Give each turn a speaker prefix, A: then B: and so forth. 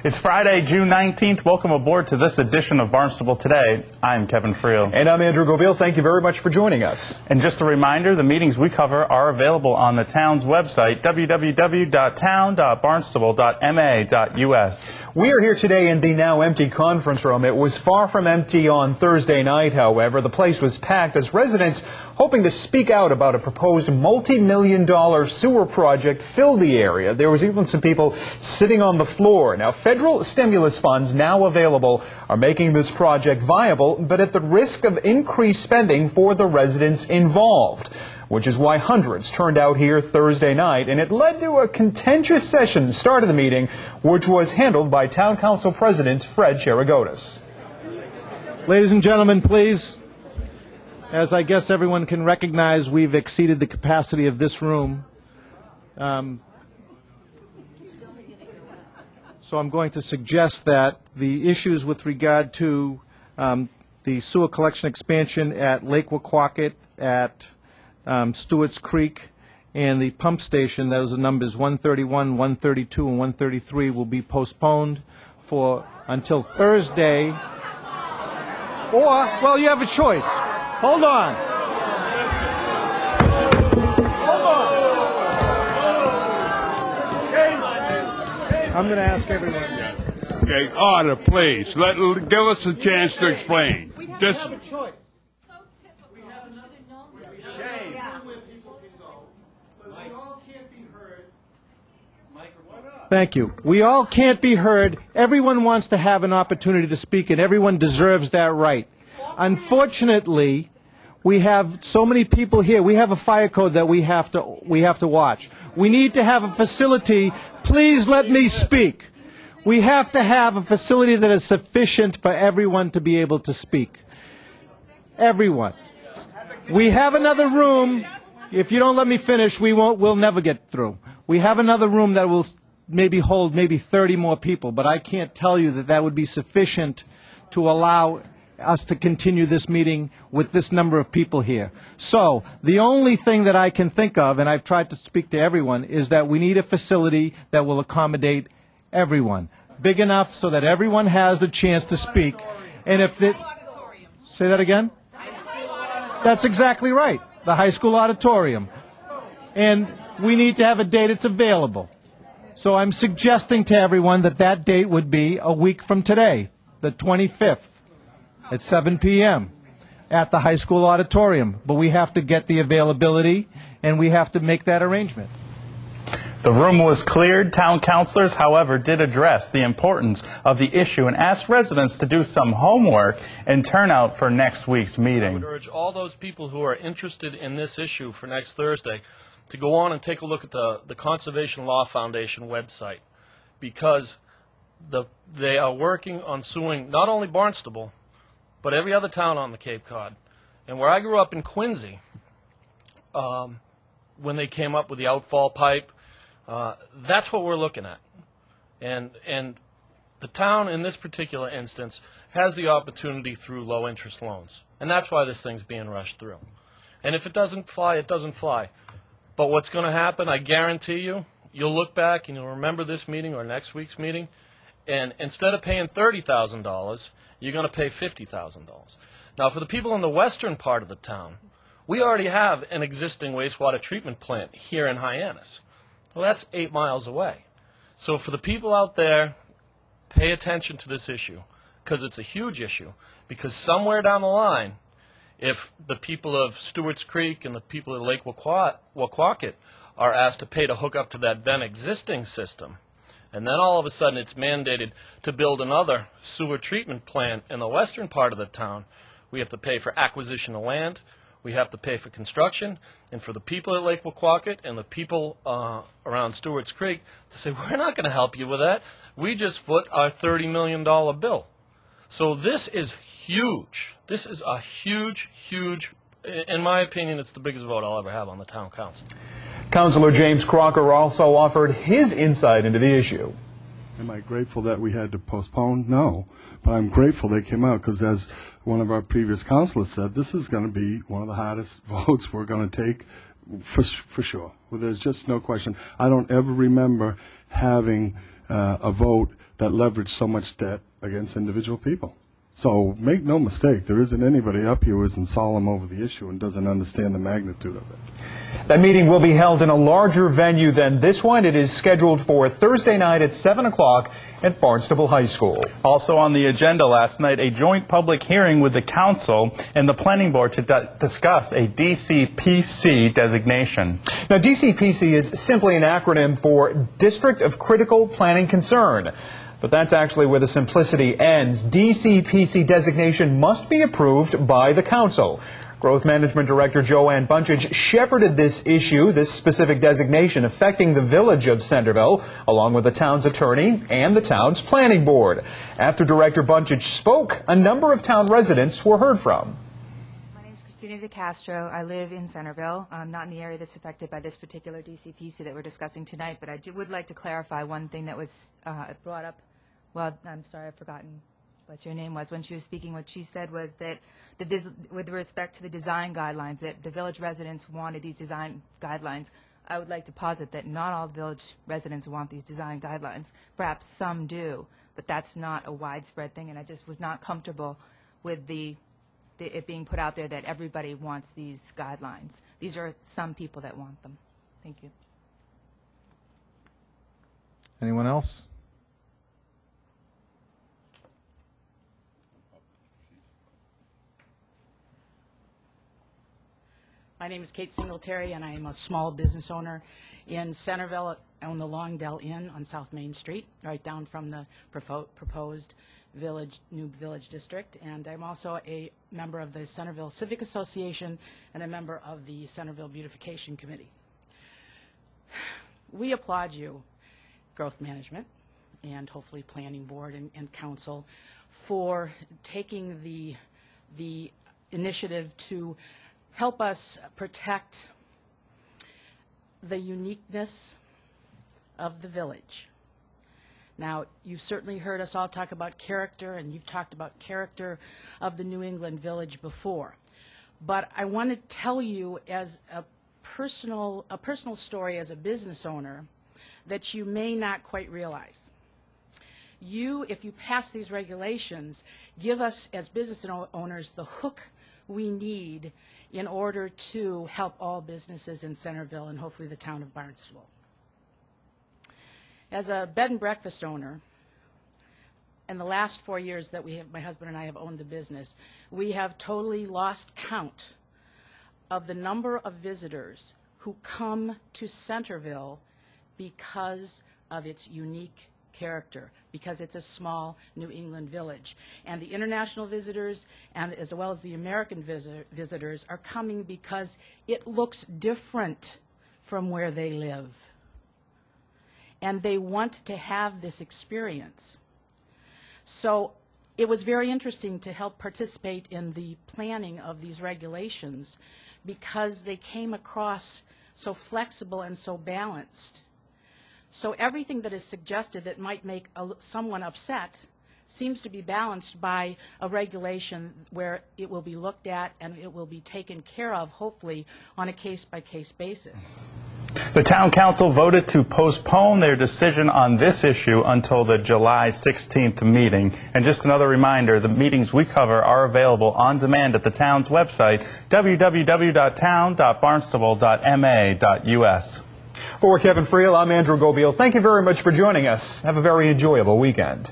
A: It's Friday, June 19th. Welcome aboard to this edition of Barnstable Today. I'm Kevin Friel.
B: And I'm Andrew Goville. Thank you very much for joining us.
A: And just a reminder, the meetings we cover are available on the town's website, www.town.barnstable.ma.us.
B: We are here today in the now empty conference room. It was far from empty on Thursday night, however. The place was packed as residents hoping to speak out about a proposed multi-million-dollar sewer project filled the area. There was even some people sitting on the floor. Now, federal stimulus funds now available are making this project viable, but at the risk of increased spending for the residents involved, which is why hundreds turned out here Thursday night, and it led to a contentious session start of the meeting, which was handled by Town Council President Fred Cherigotis.
C: Ladies and gentlemen, please, as I guess everyone can recognize, we've exceeded the capacity of this room. So I'm going to suggest that the issues with regard to the sewer collection expansion at Lake Wequaquet, at Stewart's Creek, and the pump station, those are numbers 131, 132, and 133, will be postponed until Thursday. Or, well, you have a choice. Hold on. I'm going to ask everyone.
D: Okay, order, please. Give us a chance to explain. Just.
C: Thank you. We all can't be heard. Everyone wants to have an opportunity to speak, and everyone deserves that right. Unfortunately, we have so many people here. We have a fire code that we have to watch. We need to have a facility. Please let me speak. We have to have a facility that is sufficient for everyone to be able to speak. Everyone. We have another room. If you don't let me finish, we'll never get through. We have another room that will maybe hold 30 more people, but I can't tell you that would be sufficient to allow us to continue this meeting with this number of people here. So the only thing that I can think of, and I've tried to speak to everyone, is that we need a facility that will accommodate everyone, big enough so that everyone has the chance to speak. And if it, say that again? That's exactly right, the high school auditorium. And we need to have a date that's available. So I'm suggesting to everyone that date would be a week from today, the 25th. At 7 p.m. at the high school auditorium. But we have to get the availability, and we have to make that arrangement.
A: The room was cleared. Town councilors, however, did address the importance of the issue and asked residents to do some homework and turn out for next week's meeting.
E: I would urge all those people who are interested in this issue for next Thursday to go on and take a look at the Conservation Law Foundation website, because they are working on suing not only Barnstable, but every other town on the Cape Cod. And where I grew up in Quincy, when they came up with the outfall pipe, that's what we're looking at. And the town, in this particular instance, has the opportunity through low-interest loans. And that's why this thing's being rushed through. And if it doesn't fly, it doesn't fly. But what's going to happen, I guarantee you, you'll look back and you'll remember this meeting or next week's meeting, and instead of paying $30,000, you're going to pay $50,000. Now, for the people in the western part of the town, we already have an existing wastewater treatment plant here in Hyannis. Well, that's 8 miles away. So for the people out there, pay attention to this issue, because it's a huge issue, because somewhere down the line, if the people of Stewart's Creek and the people of Lake Wequaquet are asked to pay to hook up to that then existing system, and then all of a sudden it's mandated to build another sewer treatment plant in the western part of the town, we have to pay for acquisition of land, we have to pay for construction, and for the people at Lake Wequaquet and the people around Stewart's Creek to say, we're not going to help you with that. We just foot our $30 million bill. So this is huge. This is a huge, huge, in my opinion, it's the biggest vote I'll ever have on the town council.
B: Councilor James Crocker also offered his insight into the issue.
F: Am I grateful that we had to postpone? No. But I'm grateful they came out, because as one of our previous councilors said, this is going to be one of the hardest votes we're going to take for sure. Well, there's just no question. I don't ever remember having a vote that leveraged so much debt against individual people. So make no mistake, there isn't anybody up here who isn't solemn over the issue and doesn't understand the magnitude of it.
B: That meeting will be held in a larger venue than this one. It is scheduled for Thursday night at 7 o'clock at Barnstable High School.
A: Also on the agenda last night, a joint public hearing with the council and the planning board to discuss a DCPC designation.
B: Now, DCPC is simply an acronym for District of Critical Planning Concern. But that's actually where the simplicity ends. DCPC designation must be approved by the council. Growth Management Director Joanne Bunchage shepherded this issue, this specific designation affecting the village of Centerville, along with the town's attorney and the town's planning board. After Director Bunchage spoke, a number of town residents were heard from.
G: My name is Christina DeCastro. I live in Centerville. I'm not in the area that's affected by this particular DCPC that we're discussing tonight, but I would like to clarify one thing that was brought up. Well, I'm sorry, I've forgotten what your name was. When she was speaking, what she said was that with respect to the design guidelines, that the village residents wanted these design guidelines. I would like to posit that not all village residents want these design guidelines. Perhaps some do, but that's not a widespread thing, and I just was not comfortable with it being put out there that everybody wants these guidelines. These are some people that want them. Thank you.
C: Anyone else?
H: My name is Kate Singletary, and I am a small business owner in Centerville. I own the Longdell Inn on South Main Street, right down from the proposed new village district. And I'm also a member of the Centerville Civic Association and a member of the Centerville Beautification Committee. We applaud you, Growth Management, and hopefully Planning Board and Council, for taking the initiative to help us protect the uniqueness of the village. Now, you've certainly heard us all talk about character, and you've talked about character of the New England village before. But I want to tell you as a personal story as a business owner that you may not quite realize. You, if you pass these regulations, give us as business owners the hook we need in order to help all businesses in Centerville and hopefully the town of Barnstable. As a bed and breakfast owner, in the last 4 years that my husband and I have owned the business, we have totally lost count of the number of visitors who come to Centerville because of its unique character, because it's a small New England village. And the international visitors, and as well as the American visitors, are coming because it looks different from where they live. And they want to have this experience. So it was very interesting to help participate in the planning of these regulations because they came across so flexible and so balanced. So everything that is suggested that might make someone upset seems to be balanced by a regulation where it will be looked at and it will be taken care of, hopefully, on a case-by-case basis.
A: The town council voted to postpone their decision on this issue until the July 16th meeting. And just another reminder, the meetings we cover are available on demand at the town's website, www.town.barnstable.ma.us.
B: For Kevin Friel, I'm Andrew Gobiel. Thank you very much for joining us. Have a very enjoyable weekend.